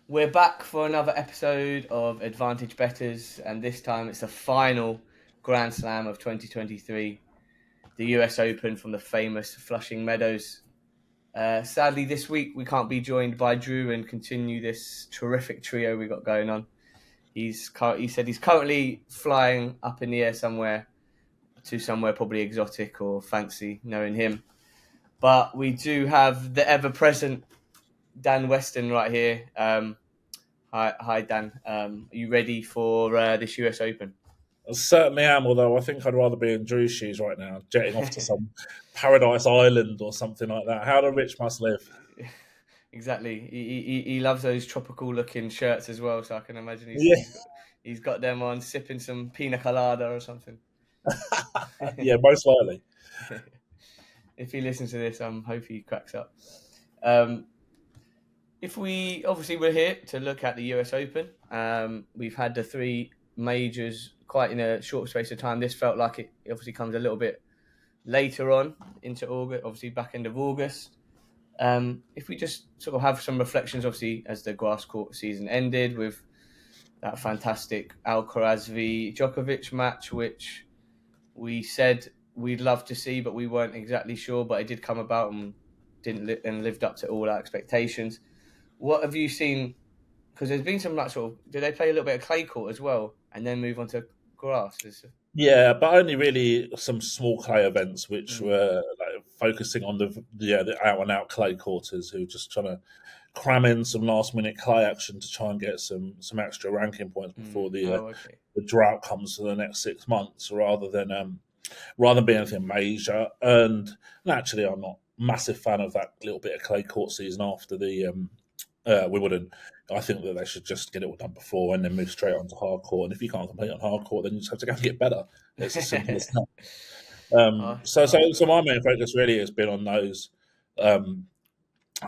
We're back for another episode of Advantage Bettors, and this time it's the final Grand Slam of 2023, the US Open from the famous Flushing Meadows. Sadly, this week we can't be joined by Drew and continue this terrific trio we got going on. He said he's currently flying up in the air somewhere probably exotic or fancy, knowing him. But we do have the ever-present Dan Weston right here. Hi, Dan. Are you ready for this US Open? I certainly am, although I think I'd rather be in Drew's shoes right now, jetting off to some paradise island or something like that. How the rich must live. Exactly. He loves those tropical looking shirts as well, so I can imagine Yeah, he's got them on, sipping some pina colada or something. yeah, most likely. If he listens to this, hope he cracks up. If we obviously we're here to look at the US Open. We've had the three majors quite in a short space of time. This felt like it obviously comes a little bit later on into August, obviously back end of August. If we just sort of have some reflections, obviously, as the grass court season ended with that fantastic Alcaraz v Djokovic match, which we said we'd love to see, but we weren't exactly sure. But it did come about and lived up to all our expectations. What have you seen? Because there's been some did they play a little bit of clay court as well and then move on to grass? Yeah, but only really some small clay events, which were like, focusing on the out and out clay quarters who just trying to cram in some last minute clay action to try and get some extra ranking points before Okay. the drought comes for the next 6 months, rather than being anything major. And naturally, I'm not a massive fan of that little bit of clay court season after the Wimbledon. I think that they should just get it all done before and then move straight on to hard court. And if you can't compete on hard court, then you just have to go and get better. It's as simple as that. So my main focus really has been on those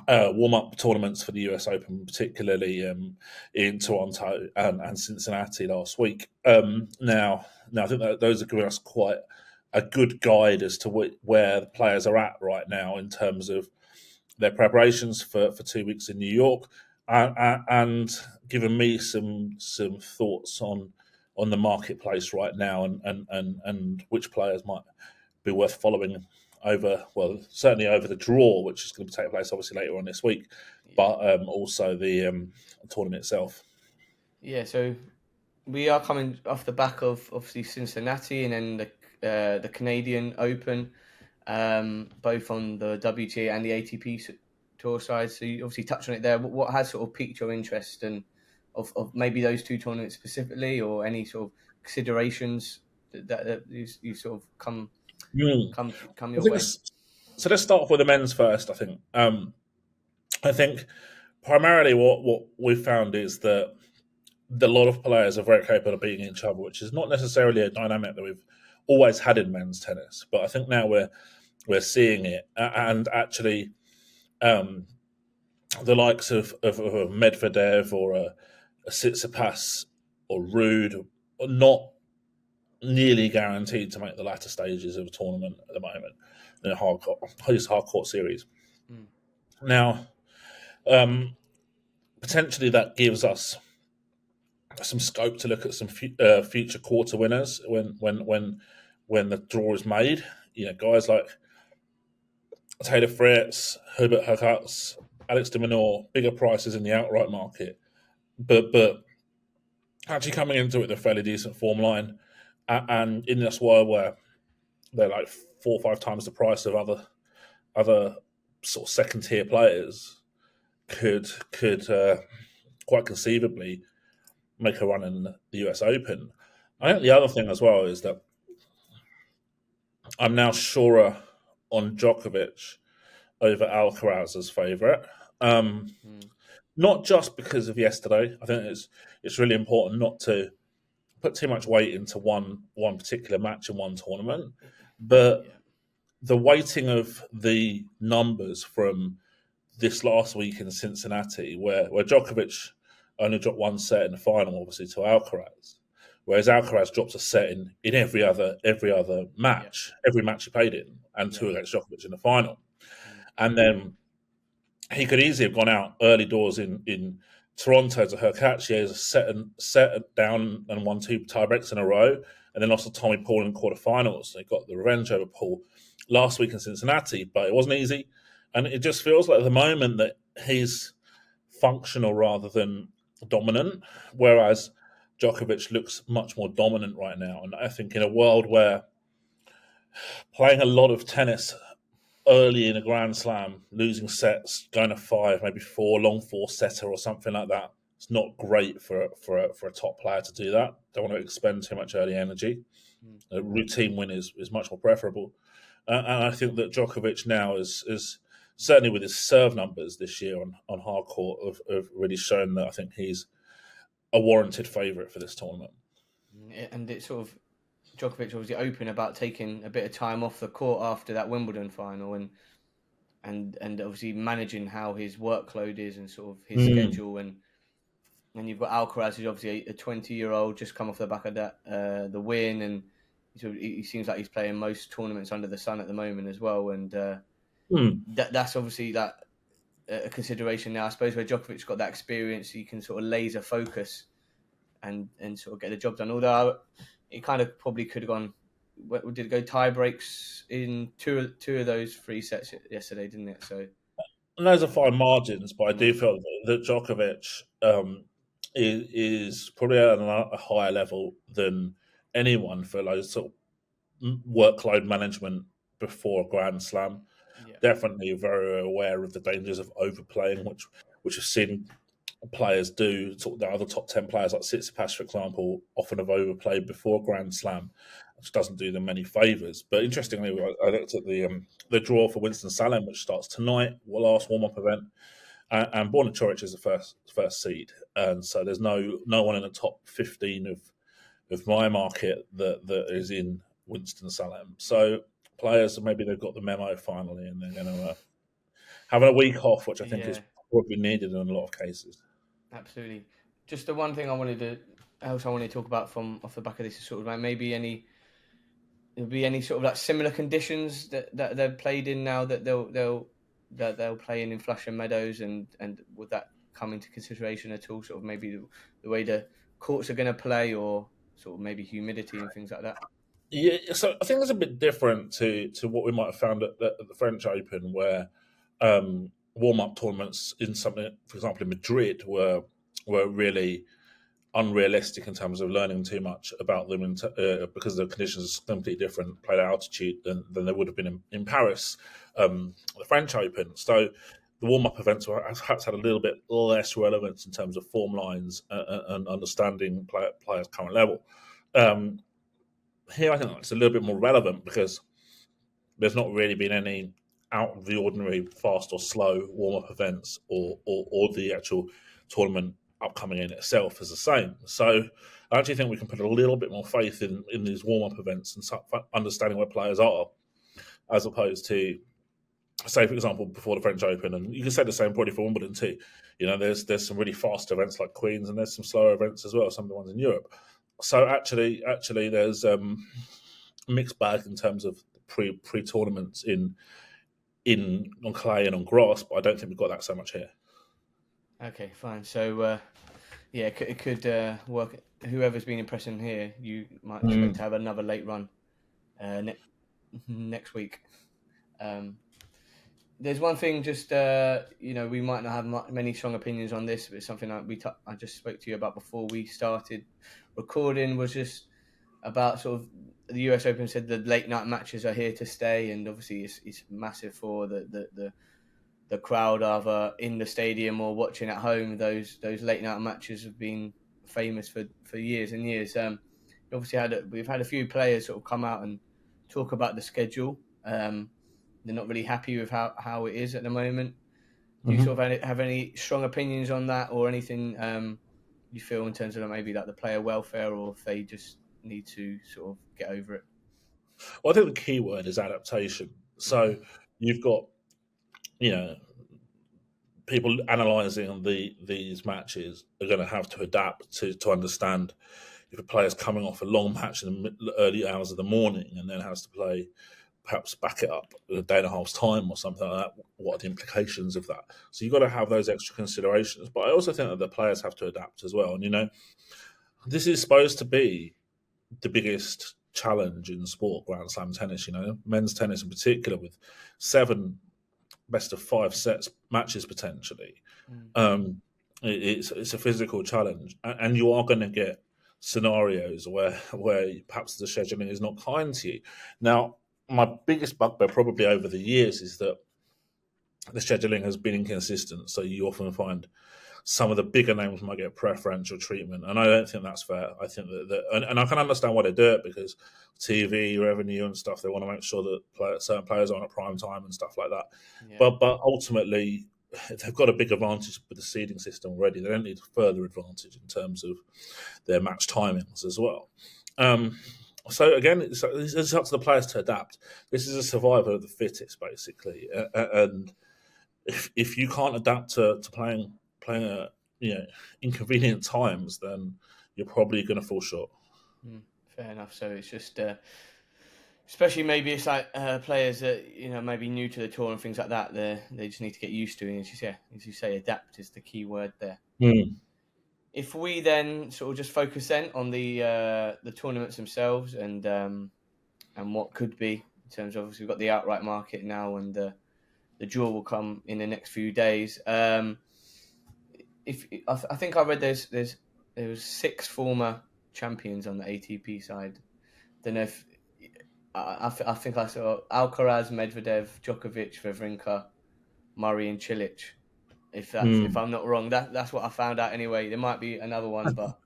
warm-up tournaments for the US Open, particularly in Toronto and Cincinnati last week. Now, I think that those are giving us quite a good guide as to where the players are at right now in terms of their preparations for 2 weeks in New York, and given me some thoughts on the marketplace right now and which players might be worth following certainly over the draw, which is going to take place obviously later on this week, but also the tournament itself. Yeah, so we are coming off the back of obviously Cincinnati and then the Canadian Open, both on the WTA and the ATP tour side. So you obviously touched on it there. What has sort of piqued your interest and of maybe those two tournaments specifically, or any sort of considerations that you sort of come your way? So let's start off with the men's first. I think primarily what we've found is that a lot of players are very capable of beating each other, which is not necessarily a dynamic that we've always had in men's tennis. But I think now we're seeing it, and actually, the likes of a Medvedev or a Tsitsipas or Rude are not nearly guaranteed to make the latter stages of a tournament at the moment in a hard court series. Now, potentially that gives us some scope to look at some future quarter winners when the draw is made. You know, guys like Taylor Fritz, Hubert Hurkacz, Alex de Minaur, bigger prices in the outright market, but actually coming into it with a fairly decent form line, and in this world where they're like 4 or 5 times the price of other sort of second tier players, could quite conceivably make a run in the US Open. I think the other thing as well is that I'm now surer on Djokovic over Alcaraz as favourite. Not just because of yesterday. I think it's really important not to put too much weight into one particular match in one tournament, but the weighting of the numbers from this last week in Cincinnati, where Djokovic only dropped one set in the final, obviously, to Alcaraz, whereas Alcaraz drops a set in every other match, every match he played in, and 2 against Djokovic in the final. And then he could easily have gone out early doors in Toronto to Hurkacz has set down and won 2 tiebreaks in a row, and then lost to Tommy Paul in quarterfinals. They got the revenge over Paul last week in Cincinnati, but it wasn't easy. And it just feels like at the moment that he's functional rather than dominant, whereas Djokovic looks much more dominant right now. And I think in a world where playing a lot of tennis early in a Grand Slam, losing sets, going to 5, maybe 4, long 4-setter or something like that, it's not great for a top player to do that. Don't want to expend too much early energy. A routine win is much more preferable. And I think that Djokovic now is certainly with his serve numbers this year on hard court have really shown that I think he's a warranted favourite for this tournament. And it's sort of Djokovic obviously open about taking a bit of time off the court after that Wimbledon final and obviously managing how his workload is and sort of his schedule and you've got Alcaraz, who's obviously a 20-year-old just come off the back of that the win, and he seems like he's playing most tournaments under the sun at the moment as well, and that's obviously that a consideration now. I suppose where Djokovic's got that experience, he can sort of laser focus and sort of get the job done. Although it kind of probably could have gone. Did it go tie breaks in two of those 3 sets yesterday, didn't it? So, and those are fine margins, but I do feel that Djokovic is probably at a higher level than anyone for those sort of workload management before a Grand Slam. Yeah. Definitely very aware of the dangers of overplaying, which we've seen players do. Sort of the other top 10 players, like Tsitsipas, for example, often have overplayed before Grand Slam, which doesn't do them many favours. But interestingly, I looked at the draw for Winston-Salem, which starts tonight, the last warm-up event, and Borna Coric is the first seed, and so there's no one in the top 15 of my market that is in Winston-Salem. So players, maybe they've got the memo finally, and they're going to have a week off, which I think is probably needed in a lot of cases. Absolutely. Just the one thing I wanted to talk about from off the back of this is sort of like maybe there'll be any sort of like similar conditions that they've played in now that they'll play in Flushing Meadows, and would that come into consideration at all? Sort of maybe the way the courts are going to play, or sort of maybe humidity and things like that. Yeah, so I think that's a bit different to what we might have found at the French Open, where warm-up tournaments in something, for example, in Madrid, were really unrealistic in terms of learning too much about them, because the conditions are completely different, played at altitude than they would have been in Paris, the French Open. So the warm-up events perhaps had a little bit less relevance in terms of form lines and understanding players' current level. Here, I think it's a little bit more relevant because there's not really been any out of the ordinary fast or slow warm-up events, or the actual tournament upcoming in itself is the same. So I actually think we can put a little bit more faith in these warm-up events and understanding where players are, as opposed to, say, for example, before the French Open, and you can say the same probably for Wimbledon too. You know, there's some really fast events like Queen's, and there's some slower events as well, some of the ones in Europe. So actually, there's a mixed bag in terms of pre-tournaments on clay and on grass, but I don't think we've got that so much here. Okay, fine. So, it could work. Whoever's been impressing here, you might expect to have another late run next week. There's one thing, just we might not have many strong opinions on this, but it's something that I just spoke to you about before we started recording, was just about sort of the US Open said the late night matches are here to stay, and obviously it's massive for the crowd either in the stadium or watching at home. Those late night matches have been famous for years and years. Obviously we've had a few players sort of come out and talk about the schedule. They're not really happy with how it is at the moment. Do you sort of have any strong opinions on that, or anything you feel in terms of maybe like the player welfare, or if they just need to sort of get over it? Well, I think the key word is adaptation. So you've got, people analysing these matches are going to have to adapt to understand if a player's coming off a long match in the early hours of the morning and then has to play perhaps back it up in a day and a half's time or something like that. What are the implications of that? So you've got to have those extra considerations. But I also think that the players have to adapt as well. And, this is supposed to be the biggest challenge in sport, Grand Slam tennis, men's tennis in particular, with 7 best of 5 sets matches potentially. It's a physical challenge, and you are going to get scenarios where perhaps the scheduling is not kind to you. Now, my biggest bugbear probably over the years is that the scheduling has been inconsistent, so you often find some of the bigger names might get preferential treatment, and I don't think that's fair. I think and I can understand why they do it, because TV revenue and stuff, they want to make sure that certain players are on at prime time and stuff like that. Yeah. But ultimately, they've got a big advantage with the seeding system already. They don't need further advantage in terms of their match timings as well. So again, it's up to the players to adapt. This is a survival of the fittest, basically, and if you can't adapt to playing at inconvenient times, then you're probably going to fall short. Fair enough. So it's just, especially maybe it's like players that maybe new to the tour and things like that. They just need to get used to it. And as you say, adapt is the key word there. If we then sort of just focus then on the tournaments themselves and what could be in terms of, obviously we've got the outright market now, and the draw will come in the next few days. I think I read there was 6 former champions on the ATP side. Don't know if I think I saw Alcaraz, Medvedev, Djokovic, Wawrinka, Murray, and Cilic. If I'm not wrong, that's what I found out anyway. There might be another one, but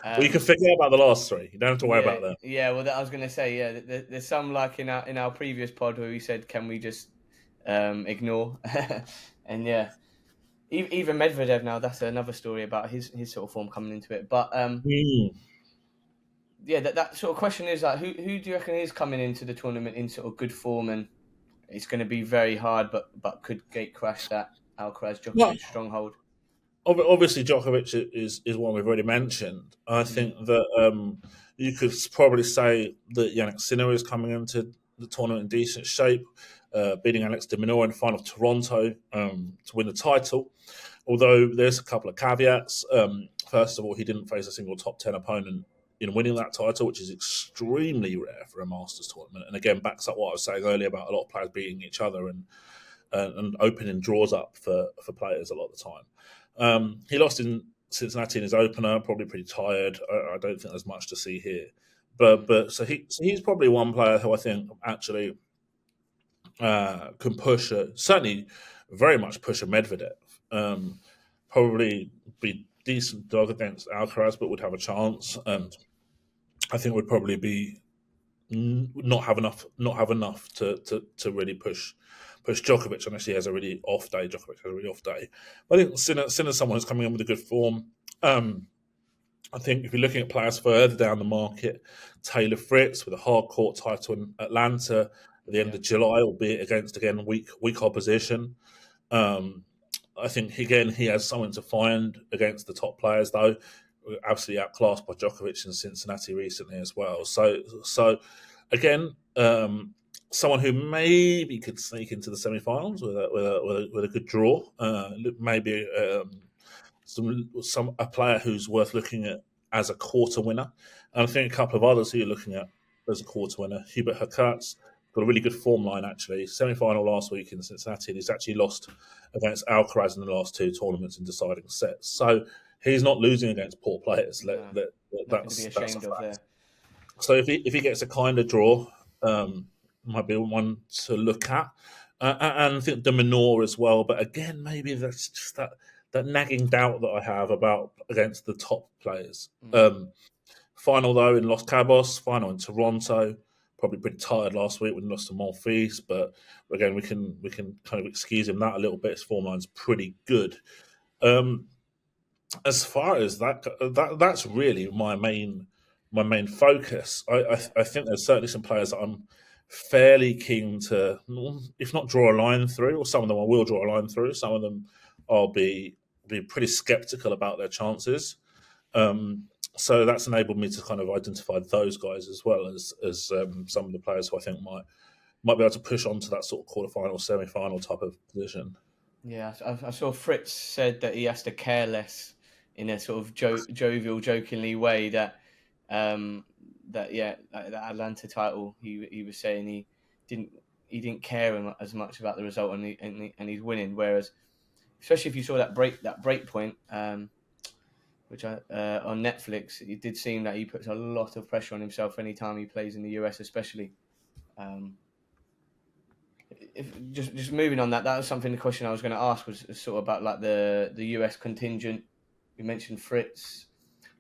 well, you can forget about the last 3. You don't have to worry about that. Yeah, well, I was going to say, there's some like in our previous pod where we said, can we just ignore? And yeah. Even Medvedev now, that's another story about his sort of form coming into it. But that sort of question is like, who do you reckon is coming into the tournament in sort of good form, and it's going to be very hard, but could gate crash that Alcaraz Djokovic stronghold? Obviously, Djokovic is one we've already mentioned. I think that you could probably say that Jannik Sinner is coming into the tournament in decent shape, beating Alex de Minaur in the final of Toronto to win the title. Although there's a couple of caveats. First of all, he didn't face a single top 10 opponent in winning that title, which is extremely rare for a Masters tournament. And again, backs up what I was saying earlier about a lot of players beating each other and opening draws up for players a lot of the time. He lost in Cincinnati in his opener, probably pretty tired. I don't think there's much to see here. But so he's probably one player who I think actually can push, certainly very much push a Medvedev. Probably be decent dog against Alcaraz, but would have a chance. And I think would probably be not have enough to really push Djokovic unless he has a really off day. Djokovic has a really off day. But I think Sinner's someone who's coming in with a good form. I think if you're looking at players further down the market, Taylor Fritz with a hard court title in Atlanta at the end of July, albeit against, again, weak opposition. I think, again, he has something to find against the top players, though. Absolutely outclassed by Djokovic in Cincinnati recently as well. So again, someone who maybe could sneak into the semi-finals with a good draw. Maybe a player who's worth looking at as a quarter winner. And I think a couple of others who you're looking at as a quarter winner. Hubert Hurkacz got a really good form line, actually. Semi-final last week in Cincinnati, and he's actually lost against Alcaraz in the last 2 tournaments in deciding sets. So he's not losing against poor players. That's a fact. So if he gets a kind of draw, might be one to look at. And I think de Minaur as well. But again, maybe that's just that nagging doubt that I have about against the top players. Final, though, in Los Cabos. Final in Toronto. Probably pretty tired last week when he lost to Monfils. But again, we can kind of excuse him that a little bit. His form line's pretty good. As far as that's really my main focus. I think there's certainly some players that I'm fairly keen to, if not draw a line through, or some of them I will draw a line through. Some of them I'll be pretty skeptical about their chances. So that's enabled me to kind of identify those guys as well as some of the players who I think might be able to push on to that sort of quarterfinal, semi-final type of position. Yeah, I saw Fritz said that he has to care less in a sort of jovial, jokingly way. That Atlanta title, he was saying didn't he didn't care as much about the result, and he's winning. Whereas, especially if you saw that break point, which on Netflix, it did seem that he puts a lot of pressure on himself anytime he plays in the US, especially. If just moving on that was something. The question I was going to ask was sort of about like the US contingent. You mentioned Fritz,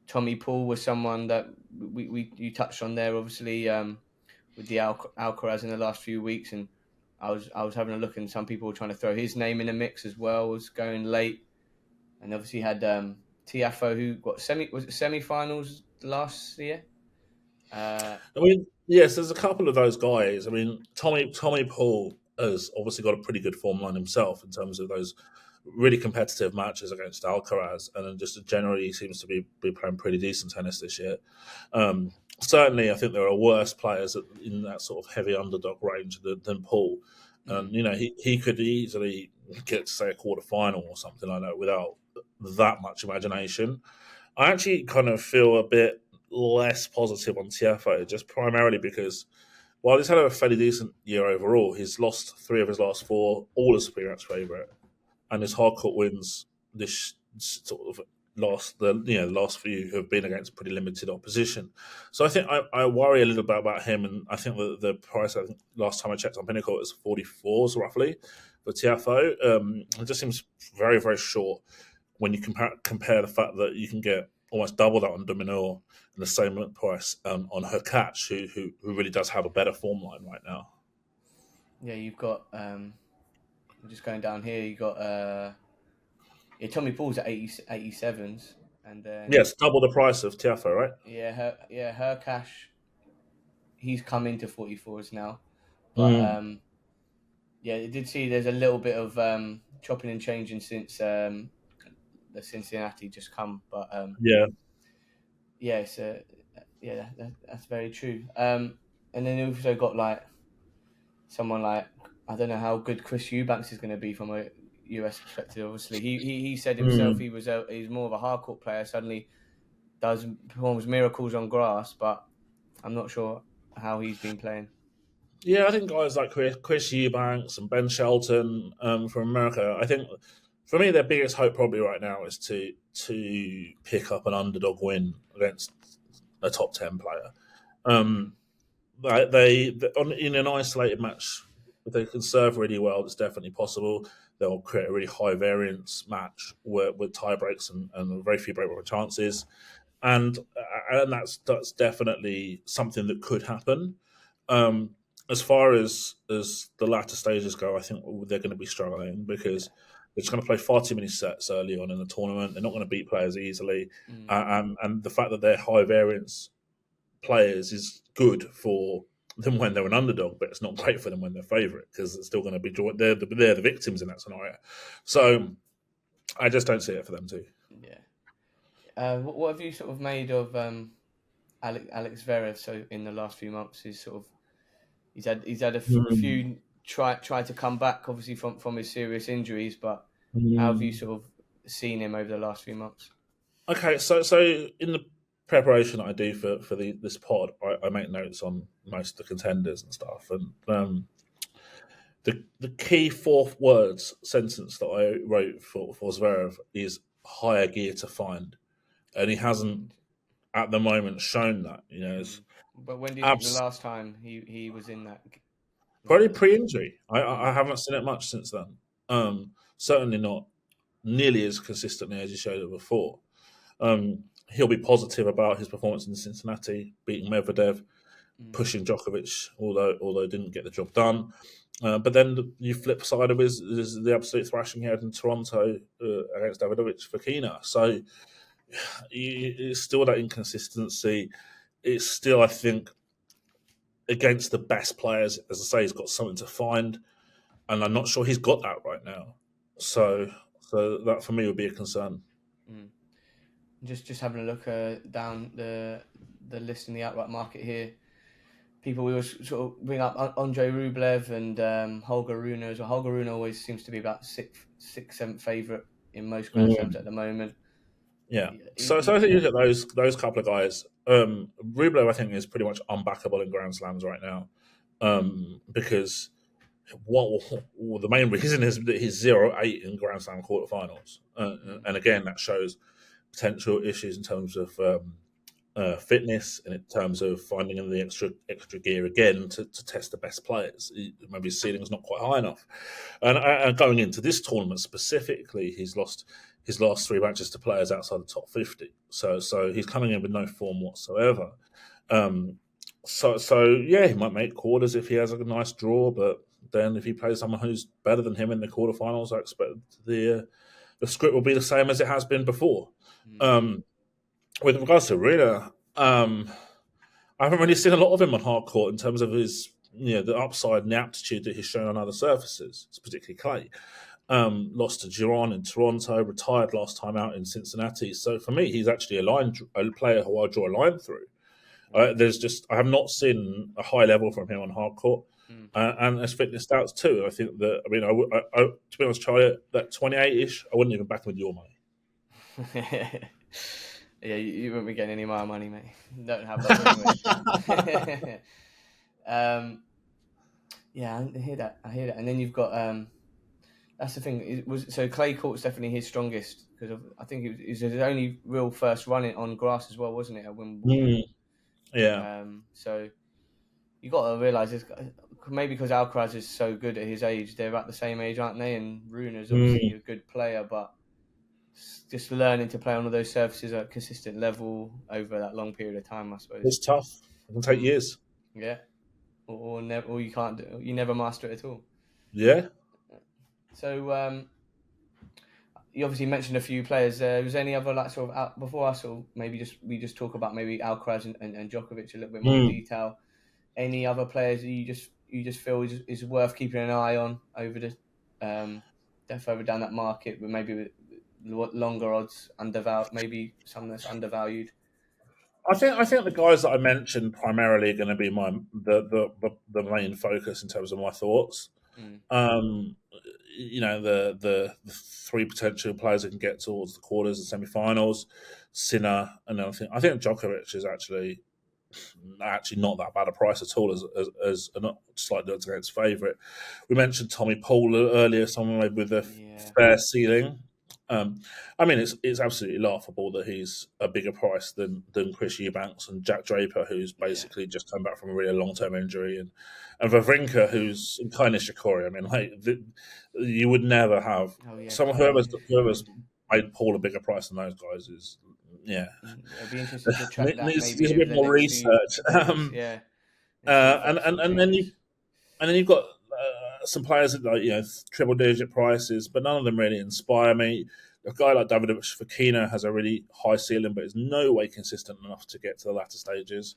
Tommy Paul was someone that you touched on there, obviously, with the Alcaraz in the last few weeks, and I was having a look, and some people were trying to throw his name in the mix as well. Was going late, and obviously had Tiafoe, who got semi-finals last year. I mean, yes, there's a couple of those guys. I mean, Tommy Paul has obviously got a pretty good form line himself in terms of those really competitive matches against Alcaraz, and then just generally seems to be playing pretty decent tennis this year. Certainly, I think there are worse players in that sort of heavy underdog range than Paul. And he could easily get to say a quarter final or something like that without that much imagination. I actually kind of feel a bit less positive on Tiafoe, just primarily because while he's had a fairly decent year overall, he's lost 3 of his last 4, all as pre-match favourite, and his hardcourt wins this sort of the last few have been against pretty limited opposition. So I think I worry a little bit about him, and I think that the price, I think last time I checked on Pinnacle, it was 44s roughly for Tiafoe. It just seems very, very short when you compare the fact that you can get almost double that on Dominor and the same price on Hurkacz, who really does have a better form line right now. Yeah, you've got just going down here. You got Tommy Paul's at 87s, and then yes, double the price of Tiafoe, right? Hurkacz, he's come into 44s now, but I did see there's a little bit of chopping and changing since the Cincinnati just come, but that's very true. And then you've also got like someone like, I don't know how good Chris Eubanks is going to be from a US perspective. Obviously, he said himself he's more of a hardcourt player. Suddenly, performs miracles on grass, but I'm not sure how he's been playing. Yeah, I think guys like Chris Eubanks and Ben Shelton from America, I think for me their biggest hope probably right now is to pick up an underdog win against a top 10 player. In an isolated match, if they can serve really well, it's definitely possible. They'll create a really high variance match with tie breaks and very few breakaway chances, and that's definitely something that could happen. As far as the latter stages go, I think they're going to be struggling because they're just going to play far too many sets early on in the tournament. They're not going to beat players easily, and the fact that they're high variance players is good for them when they're an underdog, but it's not great for them when they're favourite because it's still going to be they're the victims in that scenario. So I just don't see it for them too. Yeah. What have you sort of made of Alex Zverev? So in the last few months, he's had a few try to come back, obviously from his serious injuries. But how have you sort of seen him over the last few months? Okay, so in the preparation that I do for this pod, I make notes on most of the contenders and stuff, and the key 4th sentence that I wrote for Zverev is higher gear to find, and he hasn't at the moment shown that. But when do you think the last time he was in that? Probably pre-injury. I haven't seen it much since then. Certainly not nearly as consistently as he showed it before. He'll be positive about his performance in Cincinnati, beating Medvedev, pushing Djokovic, although didn't get the job done. But then the flip side of it is the absolute thrashing he had in Toronto against Davidovich for Kina. So it's still that inconsistency. It's still, I think, against the best players, as I say, he's got something to find, and I'm not sure he's got that right now. So that for me would be a concern. Just having a look down the list in the outright market here. people we will sort of bring up Andrei Rublev and Holger Rune as well. Holger Rune always seems to be about sixth, seventh favourite in most Grand Slams at the moment. Yeah. So I think you look at those couple of guys. Rublev, I think, is pretty much unbackable in Grand Slams right now, because the main reason is that he's 0-8 in Grand Slam quarterfinals, and again that shows potential issues in terms of fitness and in terms of finding in the extra gear again to test the best players. Maybe his ceiling is not quite high enough. And going into this tournament specifically, he's lost his last 3 matches to players outside the top 50. So he's coming in with no form whatsoever. So yeah, he might make quarters if he has a nice draw, but then if he plays someone who's better than him in the quarterfinals, I expect the script will be the same as it has been before. With regards to Rina, I haven't really seen a lot of him on hard court in terms of his, the upside and the aptitude that he's shown on other surfaces, particularly clay. Lost to Giron in Toronto, retired last time out in Cincinnati. So for me, he's actually a player who I draw a line through. I have not seen a high level from him on hard court, and as fitness stats too. I think that I to be honest, Charlie, that 28-ish, I wouldn't even back him with your money. Yeah, you won't be getting any more money, mate. Don't have that anyway. Yeah, I hear that. And then you've got that's the thing. So clay court's definitely his strongest because I think it was his only real first run on grass as well, wasn't it? At Wimbledon. Yeah. So you got to realise this. Maybe because Alcaraz is so good at his age, they're at the same age, aren't they? And Runer's obviously a good player, but just learning to play on all those surfaces at a consistent level over that long period of time, I suppose. It's tough. It can take years. Yeah. Or you can't do. You never master it at all. Yeah. So you obviously mentioned a few players. Was there any other before us, or maybe we just talk about maybe Alcaraz and Djokovic a little bit more in detail? Any other players that you just feel is worth keeping an eye on over the further down that market, but maybe with longer odds, maybe some that's undervalued? I think the guys that I mentioned primarily are going to be the main focus in terms of my thoughts. The 3 potential players that can get towards the quarters and semi-finals, Sinner, and I think Djokovic is actually not that bad a price at all as not slightly against favourite. We mentioned Tommy Paul earlier, someone with a fair ceiling. It's absolutely laughable that he's a bigger price than Chris Eubanks and Jack Draper, who's basically just come back from a really long-term injury, and Wawrinka, who's kind of Shikori. You would never have whoever's made Paul a bigger price than those guys is. Yeah, it'd be interesting to track that. Needs a bit more research. And then you've got some players at triple-digit prices, but none of them really inspire me. A guy like Davidovich Fokina has a really high ceiling, but is no way consistent enough to get to the latter stages.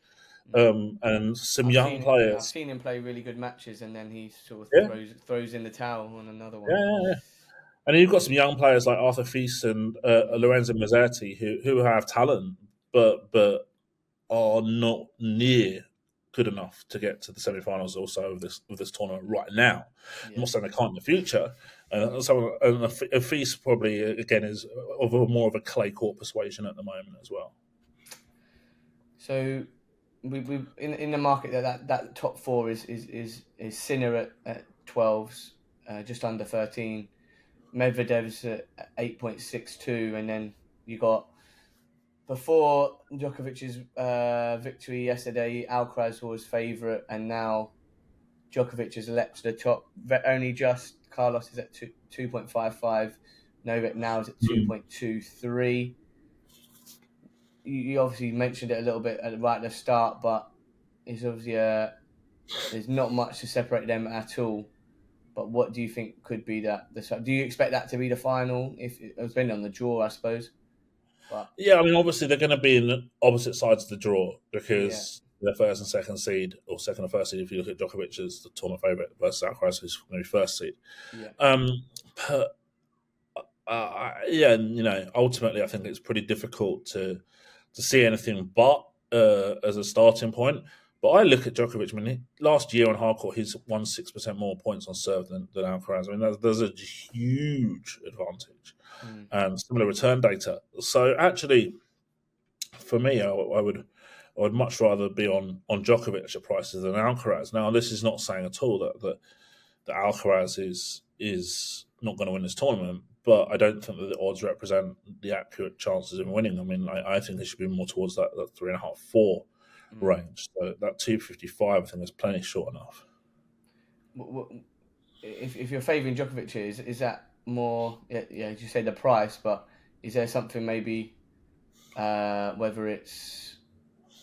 And some young players. I've seen him play really good matches, and then he sort of throws in the towel on another one. Yeah. And then you've got some young players like Arthur Fils and Lorenzo Mazzetti who have talent, but are not near good enough to get to the semi-finals also of this tournament right now. Yeah. I'm not saying they can't in the future. And Fils probably again is more of a clay court persuasion at the moment as well. So we in the market that top 4 is Sinner at 12s, just under 13. Medvedev's at 8.62, and then you got, before Djokovic's victory yesterday, Alcaraz was favourite, and now Djokovic has leapt to the top. Only just Carlos is at 2.55. Novak now is at 2.23. You obviously mentioned it a little bit right at the start, but it's obviously there's not much to separate them at all. But what do you think could be that? Do you expect that to be the final? If it was been on the draw, I suppose. But yeah, obviously they're going to be in the opposite sides of the draw because they're first and second seed, or second and first seed if you look at Djokovic as the tournament favourite versus Alcaraz, who's going to be first seed. Ultimately I think it's pretty difficult to see anything but as a starting point. But I look at Djokovic. I mean, last year on hardcourt, he's won 6% more points on serve than Alcaraz. I mean, there's a huge advantage and similar return data. So actually, for me, I would much rather be on Djokovic at prices than Alcaraz. Now, this is not saying at all that Alcaraz is not going to win this tournament, but I don't think that the odds represent the accurate chances of winning. I mean, I think they should be more towards that 3.5, 4 range. So that 255, I think, is plenty short enough. If you're favouring Djokovic, is that more? Yeah, as you say, the price, but is there something maybe, whether it's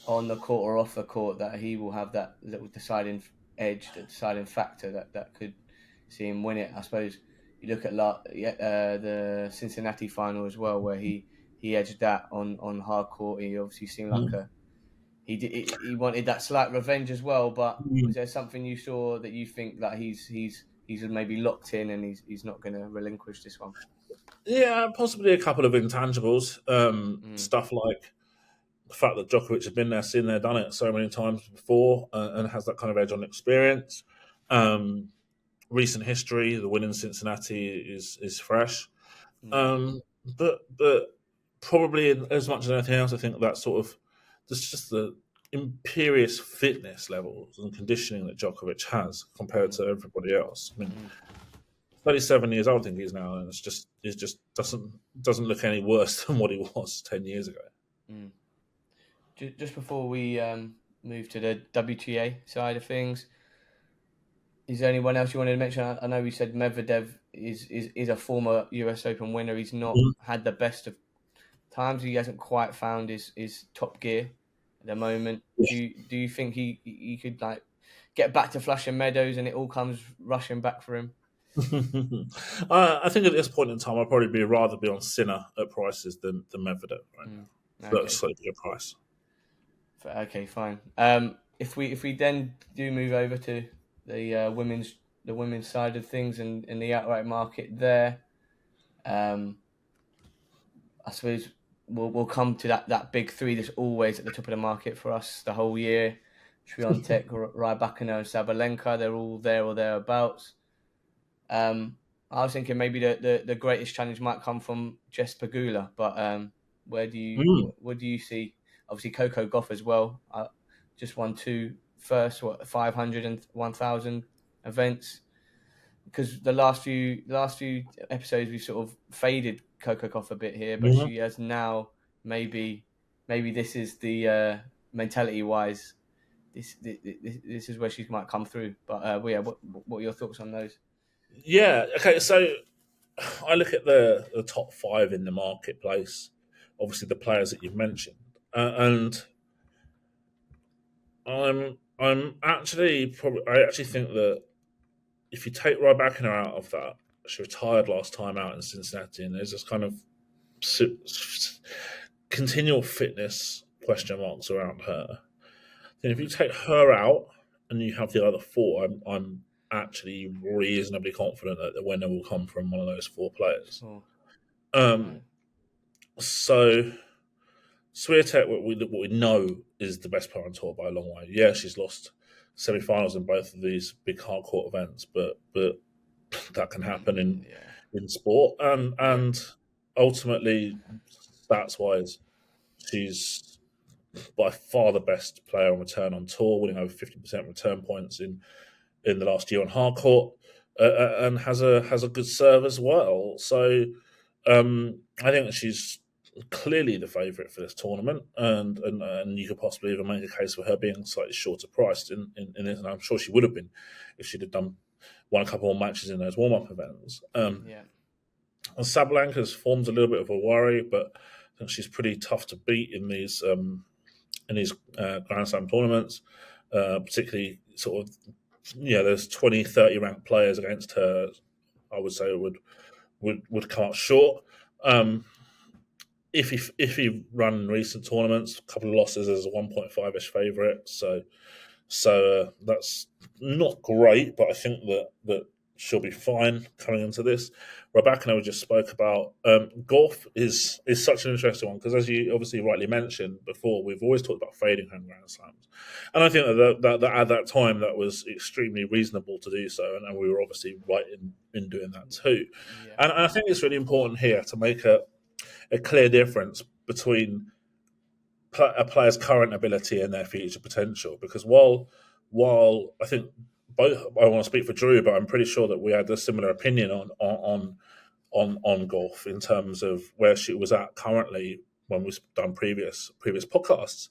on the court or off the court, that he will have that deciding edge, the deciding factor that could see him win it? I suppose you look at the Cincinnati final as well, where he edged that on hard court. He obviously seemed like he wanted that slight revenge as well. But was there something you saw that you think that he's maybe locked in and he's not going to relinquish this one? Yeah, possibly a couple of intangibles. Stuff like the fact that Djokovic has been there, seen there, done it so many times before, and has that kind of edge on experience. Recent history, the win in Cincinnati is fresh. But probably as much as anything else, I think that sort of there's just the imperious fitness levels and conditioning that Djokovic has compared to everybody else. I mean, 37 years old, I think he is now, and it just doesn't look any worse than what he was 10 years ago. Just before we move to the WTA side of things, is there anyone else you wanted to mention? I know we said Medvedev is a former US Open winner. He's not had the best of times. He hasn't quite found his top gear at the moment. Do you think he could like get back to Flushing Meadows and it all comes rushing back for him? I think at this point in time, I'd probably rather be on Sinner at prices than Medvedev right now. Okay. That's slightly a price. Okay, fine. If we then do move over to the women's side of things and the outright market there, I suppose we'll come to that big three that's always at the top of the market for us the whole year. Swiatek, Rybakina, and Sabalenka, they're all there or thereabouts. I was thinking maybe the greatest challenge might come from Jess Pegula, but what do you see? Obviously, Coco Gauff as well. Just won 2 first 500 and 1,000 events. Because the last few episodes we sort of faded Coco Gauff a bit here, but she has now maybe this is the mentality wise. This is where she might come through. But what are your thoughts on those? Yeah. Okay. So I look at the top 5 in the marketplace. Obviously, the players that you've mentioned, and I actually think that if you take Rybakina out of that, she retired last time out in Cincinnati, and there's this kind of continual fitness question marks around her. Then if you take her out and you have the other 4, I'm actually reasonably confident that the winner will come from one of those 4 players. So Swiatek, what we know is the best player on tour by a long way. Yeah, she's lost semi-finals in both of these big hardcourt events, but that can happen in sport. And ultimately, stats-wise, she's by far the best player on return on tour, winning over 50% return points in the last year on hardcourt, and has a good serve as well. So I think she's clearly the favourite for this tournament, and you could possibly even make a case for her being slightly shorter priced in this, and I'm sure she would have been if she'd have won a couple more matches in those warm-up events. And Sabalenka's form's a little bit of a worry, but I think she's pretty tough to beat in these Grand Slam tournaments, particularly sort of, there's 20, 30 ranked players against her. I would say would come up short. If he run recent tournaments, a couple of losses as a 1.5-ish favourite, so that's not great. But I think that she'll be fine coming into this. Rebecca and I just spoke about golf is such an interesting one because, as you obviously rightly mentioned before, we've always talked about fading her in Grand Slams, and I think that at that time that was extremely reasonable to do so, and we were obviously right in doing that too. Yeah. And I think it's really important here to make a clear difference between a player's current ability and their future potential. Because while I think both, I want to speak for Drew, but I'm pretty sure that we had a similar opinion on golf in terms of where she was at currently when we've done previous podcasts,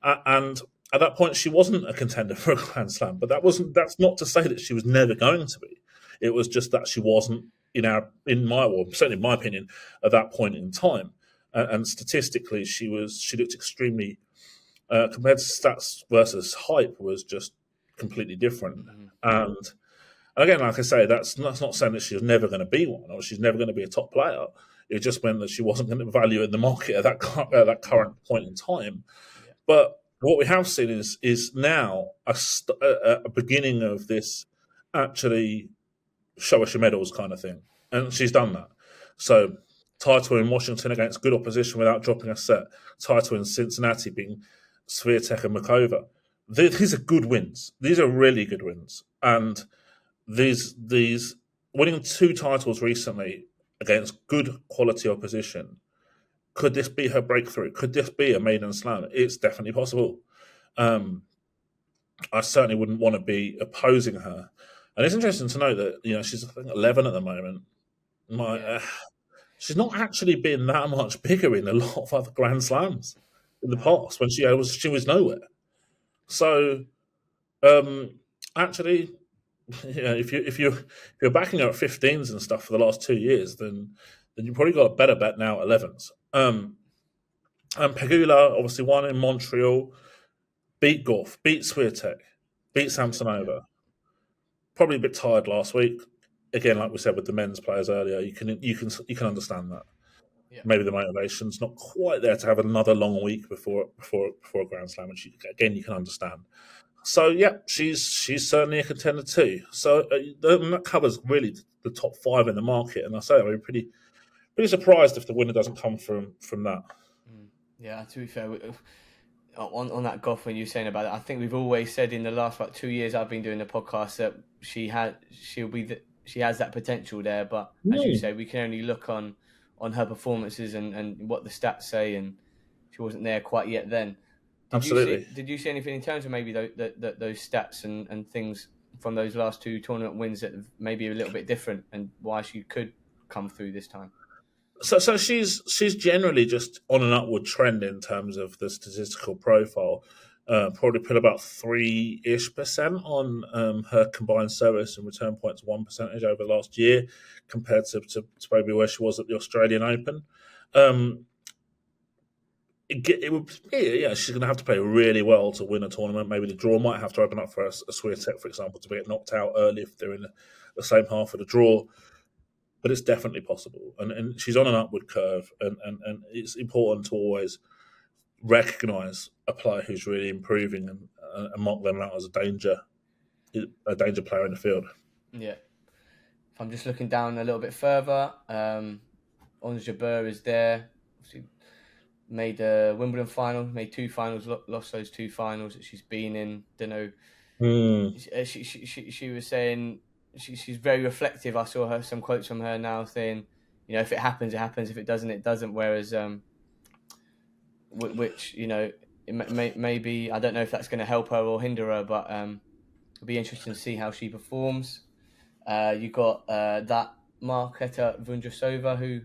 and at that point she wasn't a contender for a Grand Slam. But that's not to say that she was never going to be. It was just that she wasn't certainly in my opinion at that point in time. And statistically, she looked extremely compared to stats versus hype was just completely different. Mm-hmm. And again, like I say, that's not saying that she's never going to be one or she's never going to be a top player. It just meant that she wasn't going to value in the market at that current point in time. Yeah. But what we have seen is now a beginning of this actually show us your medals kind of thing, and she's done that. So title in Washington against good opposition without dropping a set. Title in Cincinnati being Swiatek and Makova. These are good wins. These are really good wins. And these winning 2 titles recently against good quality opposition. Could this be her breakthrough? Could this be a maiden slam? It's definitely possible. I certainly wouldn't want to be opposing her. And it's interesting to note that she's I think 11 at the moment. She's not actually been that much bigger in a lot of other Grand Slams in the past when she was nowhere. So, actually, if you're backing her at 15s and stuff for the last 2 years, then you probably got a better bet now at 11s. And Pegula obviously won in Montreal, beat Goff, beat Swiatek, beat Samsonova. Probably a bit tired last week. Again, like we said with the men's players earlier, you can understand that. Yeah. Maybe the motivation's not quite there to have another long week before a Grand Slam, which again you can understand. So yeah, she's certainly a contender too. So that covers really the top 5 in the market, and I say I'm pretty surprised if the winner doesn't come from that. Yeah, to be fair, on that golf when you're saying about it, I think we've always said in the last 2 years I've been doing the podcast that she has that potential there, but as you say, we can only look on her performances and what the stats say, and she wasn't there quite yet then. Absolutely. Did you see anything in terms of maybe those stats and things from those last 2 tournament wins that maybe a little bit different and why she could come through this time? So she's generally just on an upward trend in terms of the statistical profile. Probably put about 3% on her combined service and return points 1% over the last year, compared to maybe where she was at the Australian Open. She's going to have to play really well to win a tournament. Maybe the draw might have to open up for a Swiatek, for example, to get knocked out early if they're in the same half of the draw. But it's definitely possible. And she's on an upward curve, and it's important to always recognise a player who's really improving and mark them out as a danger player in the field. Yeah. If I'm just looking down a little bit further, Ons Jabeur is there. Obviously made a Wimbledon final, made 2 finals, lost those 2 finals that she's been in. Don't know. She was saying she's very reflective. I saw some quotes from her now saying, if it happens, it happens. If it doesn't, it doesn't. Whereas, which it maybe I don't know if that's going to help her or hinder her, but it'll be interesting to see how she performs. You got that Marketa Vondrousova, who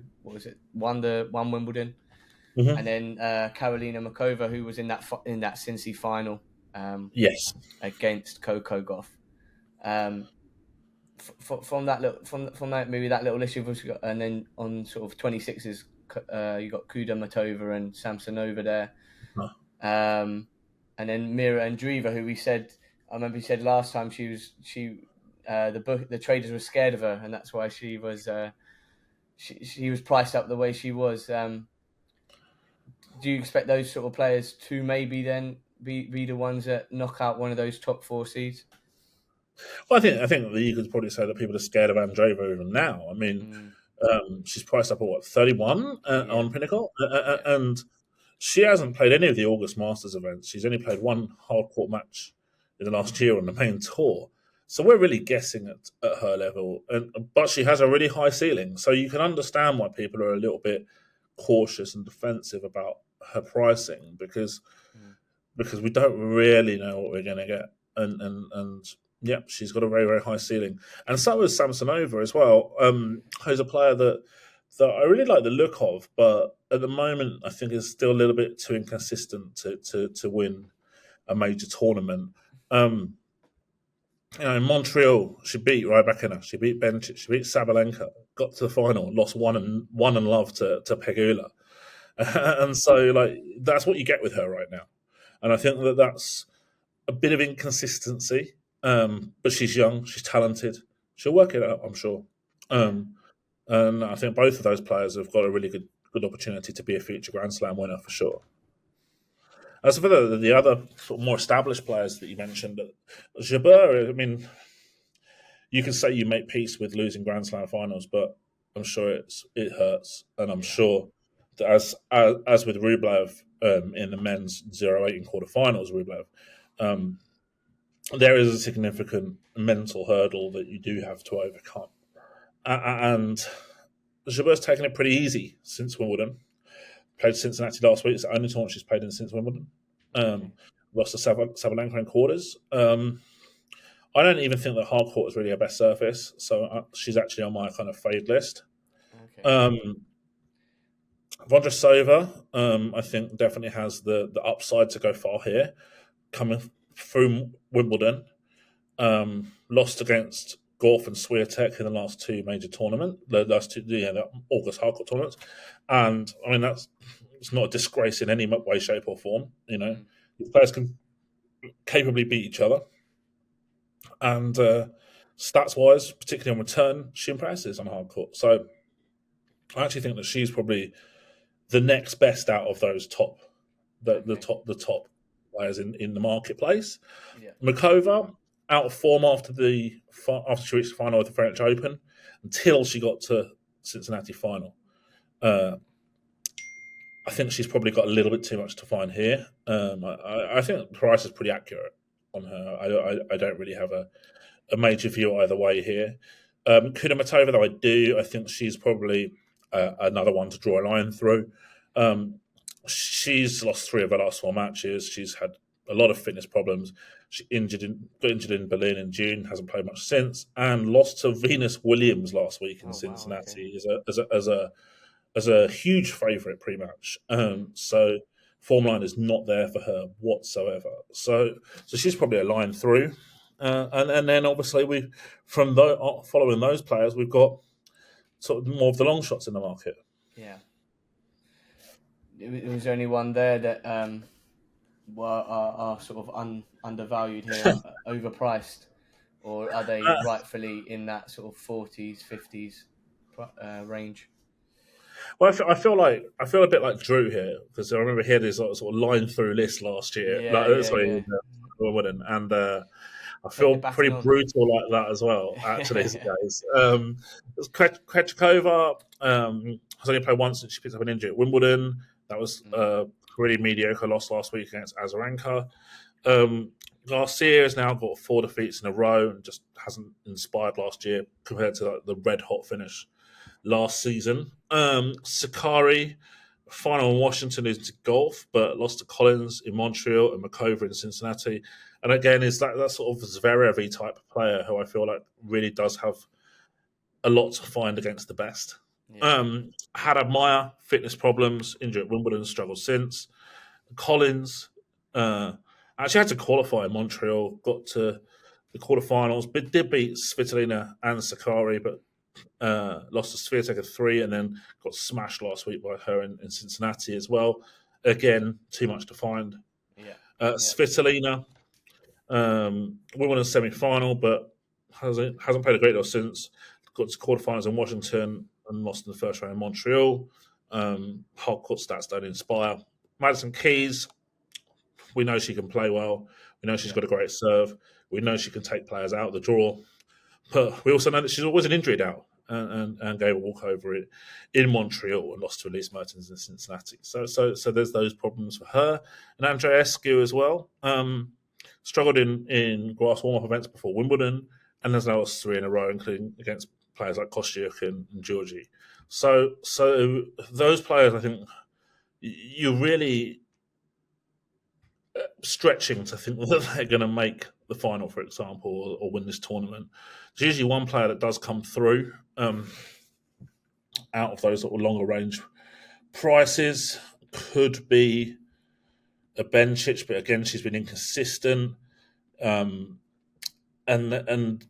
won Wimbledon. Mm-hmm. And then Karolina Makova, who was in that Cincy final, yes, against Coco Gauff. From that maybe that little list you've also got, and then on sort of 26s, you got Kudermetova and Samsonova there, and then Mira Andreeva, who I remember you said last time the traders were scared of her, and that's why she was priced up the way she was. Do you expect those sort of players to maybe then be the ones that knock out one of those top 4 seeds? Well, I think that you could probably say that people are scared of Andreeva even now. I mean, Mm, she's priced up at what 31 yeah, on Pinnacle, yeah. and she hasn't played any of the August Masters events. She's only played one hard court match in the last year on the main tour. So we're really guessing at her level, but she has a really high ceiling. So you can understand why people are a little bit cautious and defensive about her pricing Mm, because we don't really know what we're going to get. And yeah, she's got a very, very high ceiling. And so is Samsonova as well. Who's a player that I really like the look of, but at the moment I think is still a little bit too inconsistent to win a major tournament. Um, in Montreal, she beat Rybakina, she beat Bencic, she beat Sabalenka, got to the final, lost one and love to Pegula, and so like that's what you get with her right now. And I think that that's a bit of inconsistency. But she's young, she's talented. She'll work it out, I'm sure. yeah. Um, and I think both of those players have got a really good opportunity to be a future Grand Slam winner for sure. As for the other sort of more established players that you mentioned, Jabeur, I mean, you can say you make peace with losing Grand Slam finals, but I'm sure it hurts, and I'm Yeah. sure that as with Rublev in the men's 0-8 in quarterfinals, Rublev, um, there is a significant mental hurdle that you do have to overcome. And Jabeur's taken it pretty easy since Wimbledon. Played Cincinnati last week. It's the only tournament she's played in since Wimbledon. Okay. Lost to Sabalenka in quarters. I don't even think that hard court is really her best surface, so she's actually on my kind of fade list. Okay. Um, Vondrousova, I think definitely has the upside to go far here, coming through Wimbledon. Lost against Gorf and Swiatek in the last two major tournaments, the August hardcourt tournaments, and I mean it's not a disgrace in any way, shape, or form. Mm, These players can capably beat each other, and stats wise, particularly on return, she impresses on hardcourt. So I actually think that she's probably the next best out of those okay. the top players in the marketplace. Yeah. Mikova out of form after she reached the final of the French Open until she got to Cincinnati final. Uh, I think she's probably got a little bit too much to find here. I think the price is pretty accurate on her. I don't really have a major view either way here. Kudermetova, though, I do. I think she's probably another one to draw a line through. She's lost 3 of her last 4 matches. She's had a lot of fitness problems. She got injured in Berlin in June, hasn't played much since, and lost to Venus Williams last week in Oh wow. Okay. Cincinnati as a huge favourite pre-match. Mm, So form line is not there for her whatsoever. So she's probably a line through. And then obviously following those players, we've got sort of more of the long shots in the market. yeah. Was there anyone there that are sort of undervalued here, overpriced, or are they Uh, rightfully in that sort of 40s, 50s range? well, I feel a bit like Drew here because I remember he had his sort of line through list last year. Yeah, yeah, Sorry, yeah. Wimbledon, and I They're feel batting pretty on. brutal like that as well. Actually, these days. Krejcikova has only played once since she picked up an injury at Wimbledon. That was Mm, really mediocre loss last week against Azarenka. Garcia has now got 4 defeats in a row and just hasn't inspired last year compared to the red hot finish last season. Sakari, final in Washington is to golf, but lost to Collins in Montreal and Makova in Cincinnati. And again, is that sort of Zverev type of player who I feel like really does have a lot to find against the best. yeah, Had Meyer, fitness problems, injured at Wimbledon, struggled since. Collins actually had to qualify in Montreal, got to the quarterfinals, but did beat Svitolina and Sakari, but lost to Swiatek at 3 and then got smashed last week by her in Cincinnati as well. Again, too much to find. yeah, yeah, Svitolina, Wimbledon semi-final, but hasn't played a great deal since. Got to quarterfinals in Washington and lost in the first round in Montreal. Hard court stats don't inspire. Madison Keys, we know she can play well. We know she's yeah, got a great serve. We know she can take players out of the draw, but we also know that she's always an injury out. And gave a walkover in Montreal and lost to Elise Mertens in Cincinnati. So there's those problems for her. And Andreescu as well. Struggled in grass warm-up events before Wimbledon, and has now lost 3 in a row, including against players like Kostyuk and Georgie. So those players, I think, you're really stretching to think that they're going to make the final, for example, or win this tournament. There's usually one player that does come through out of those sort of longer range prices. Could be a Bencic, but again, she's been inconsistent. And I mean,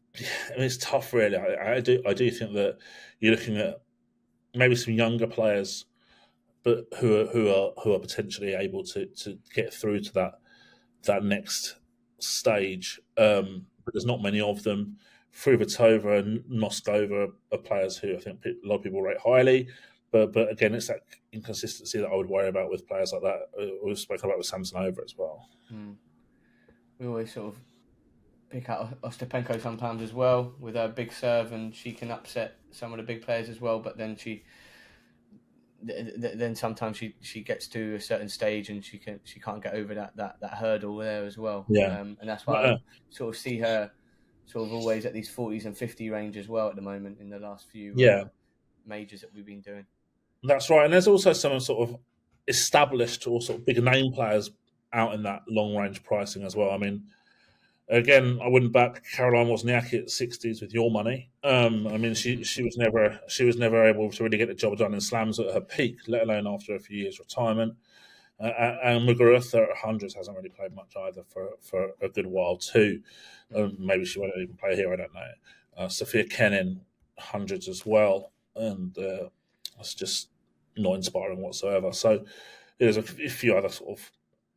it's tough, really. I do think that you're looking at maybe some younger players, but who are potentially able to get through to that next stage. But there's not many of them. Fruhvirtova and Noskova are players who I think a lot of people rate highly. But again, it's that inconsistency that I would worry about with players like that. We've spoken about with Samsonova as well. We always sort of pick out Ostapenko sometimes as well with her big serve, and she can upset some of the big players as well. But then then sometimes she gets to a certain stage and she can't get over that hurdle there as well. Yeah, and that's why I sort of see her sort of always at these 40s and 50 range as well at the moment in the last few majors that we've been doing. That's right, and there's also some sort of established or sort of bigger name players out in that long range pricing as well. I mean, again, I wouldn't back Caroline Wozniacki at 60s with your money. I mean, she was never able to really get the job done in slams at her peak, let alone after a few years retirement. And Muguruza at hundreds hasn't really played much either for a good while too. Maybe she won't even play here. I don't know. Sophia Kenin hundreds as well, and it's just not inspiring whatsoever. So there's a few other sort of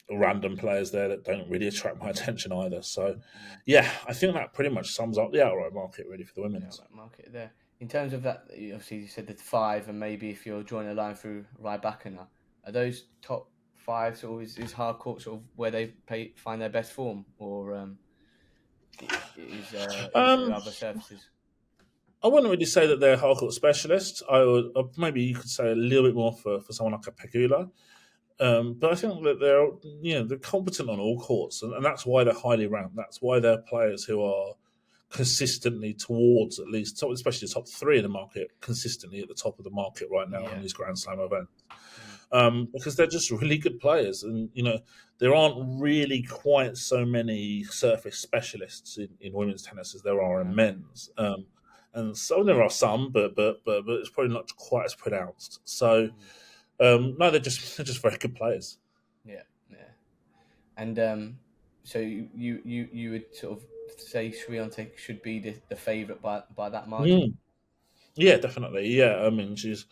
random players there that don't really attract my attention either. So, yeah, I think that pretty much sums up the outright market really for the women's. Outright market there. In terms of that, obviously you said the 5, and maybe if you're drawing a line through Rybakina, are those top 5 sort of is hard court sort of where they find their best form, or is there other surfaces? I wouldn't really say that they're hard court specialists. I would maybe you could say a little bit more for someone like a Pegula. But I think that they're competent on all courts, and that's why they're highly ranked. That's why they're players who are consistently towards at least, especially the top 3 in the market, consistently at the top of the market right now in these Grand Slam events. Because they're just really good players, and there aren't really quite so many surface specialists in women's tennis as there are in men's. And so there are some, but it's probably not quite as pronounced. So. No, they're just very good players. Yeah. And so you would sort of say Swiatek should be the favourite by that margin. Yeah, definitely. Yeah, I mean she's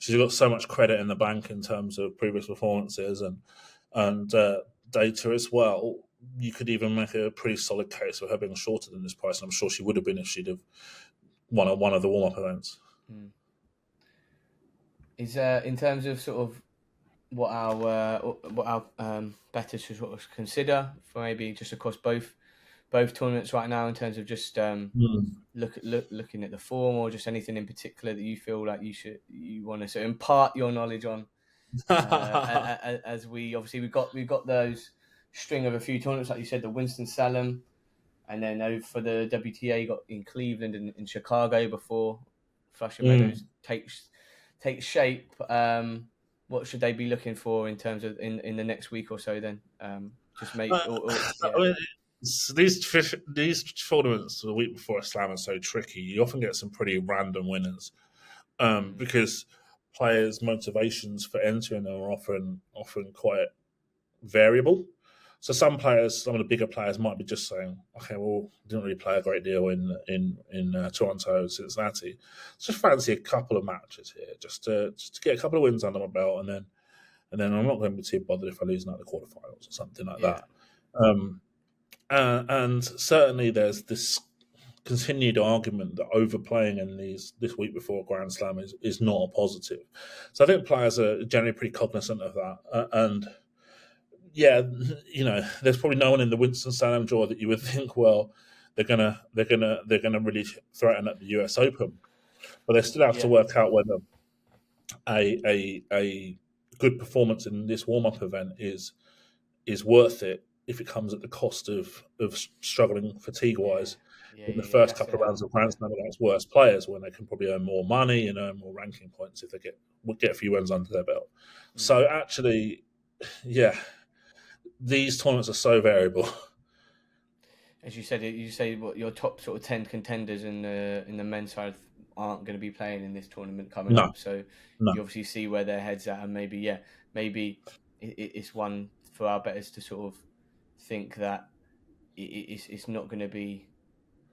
got so much credit in the bank in terms of previous performances and data as well. You could even make a pretty solid case for her being shorter than this price, and I'm sure she would have been if she'd have won one of the warm-up events. Is in terms of sort of what our bettors should sort of consider for maybe just across both tournaments right now in terms of just looking at the form, or just anything in particular that you feel like you want to sort of impart your knowledge on, as we've got those string of a few tournaments like you said, the Winston-Salem, and then for the WTA you got in Cleveland and in Chicago before Flushing Meadows takes shape. What should they be looking for in terms of in the next week or so? Then just make. I mean, these tournaments the week before a slam are so tricky. You often get some pretty random winners because players' motivations for entering them are often quite variable. So some of the bigger players might be just saying, "Okay, well, didn't really play a great deal in Toronto, Cincinnati. Just fancy a couple of matches here, just to get a couple of wins under my belt, and then I'm not going to be too bothered if I lose out the quarterfinals or something like that." And certainly there's this continued argument that overplaying in this week before Grand Slam is not a positive. So I think players are generally pretty cognizant of that, and yeah, there's probably no one in the Winston-Salem draw that you would think, well, they're gonna really threaten at the US Open, but they still have to Yeah, work out whether a good performance in this warm-up event is worth it if it comes at the cost of struggling yeah, fatigue-wise yeah, in the yeah, yeah. first That's couple of rounds of Grand Slam against worse players, when they can probably earn more money and earn more ranking points if they get a few wins under their belt. mm. So actually, yeah, these tournaments are so variable. As you said, you say what your top sort of 10 contenders in the men's side aren't going to be playing in this tournament coming No, up. So no. you obviously see where their heads at, and maybe it's one for our bettors to sort of think that it's not going to be.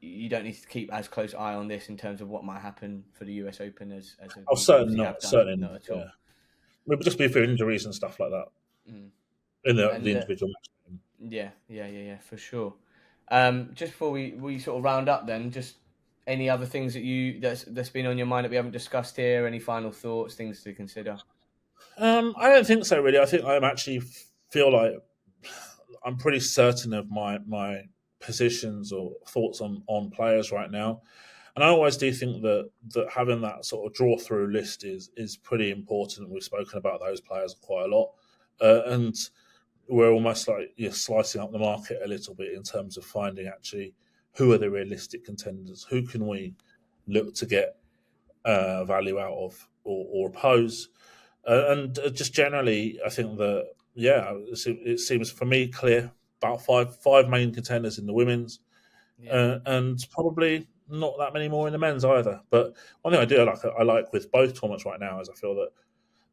You don't need to keep as close eye on this in terms of what might happen for the US Open as Oh, we certainly obviously have not. done. Certainly Not not. at Yeah, all. it would just be for injuries and stuff like that Mm. in the And individual match. yeah, for sure. Just before we sort of round up, then, just any other things that's been on your mind that we haven't discussed here? Any final thoughts, things to consider? I don't think so. Really, I think I actually feel like I'm pretty certain of my positions or thoughts on players right now. And I always do think that having that sort of draw through list is pretty important. We've spoken about those players quite a lot, and we're almost like slicing up the market a little bit in terms of finding actually who are the realistic contenders, who can we look to get value out of or oppose, and just generally, I think that it seems for me clear about five main contenders in the women's, Yeah, and probably not that many more in the men's either. But one thing I like with both tournaments right now is I feel that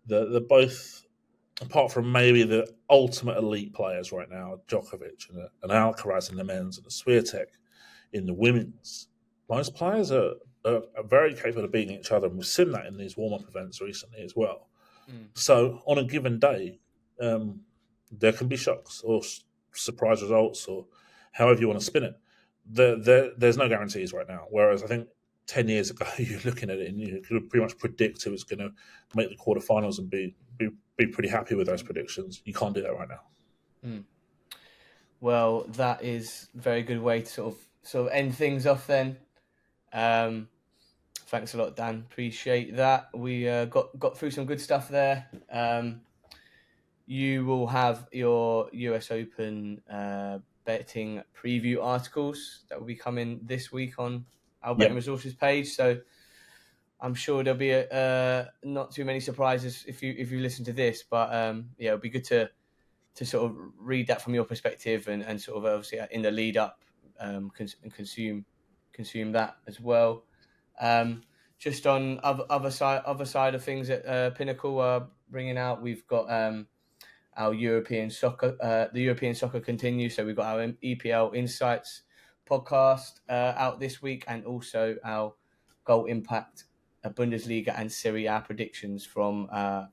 the both, apart from maybe the ultimate elite players right now, Djokovic and Alcaraz in the men's and the Swiatek in the women's, most players are very capable of beating each other, and we've seen that in these warm up events recently as well. mm. So on a given day, there can be shocks or surprise results, or however you want to spin it. There's no guarantees right now. Whereas I think 10 years ago, you're looking at it and you could pretty much predict who was going to make the quarterfinals and be pretty happy with those predictions. You can't do that right now. Mm. Well, that is a very good way to sort of end things off then. Thanks a lot, Dan. Appreciate that. We got through some good stuff there. You will have your US Open betting preview articles that will be coming this week on our betting Yep. resources page. So I'm sure there'll be not too many surprises if you listen to this. But it'll be good to sort of read that from your perspective and sort of obviously in the lead up and consume that as well. Just on other side of things that Pinnacle are bringing out, we've got our European soccer. The European soccer continues, so we've got our EPL Insights podcast out this week, and also our Goal Impact, Bundesliga and Serie A predictions from our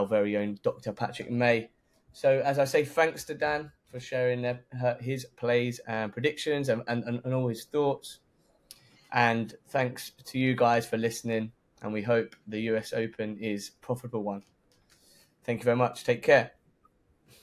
very own Dr. Patrick May. So, as I say, thanks to Dan for sharing his plays and predictions and all his thoughts. And thanks to you guys for listening. And we hope the US Open is a profitable one. Thank you very much. Take care.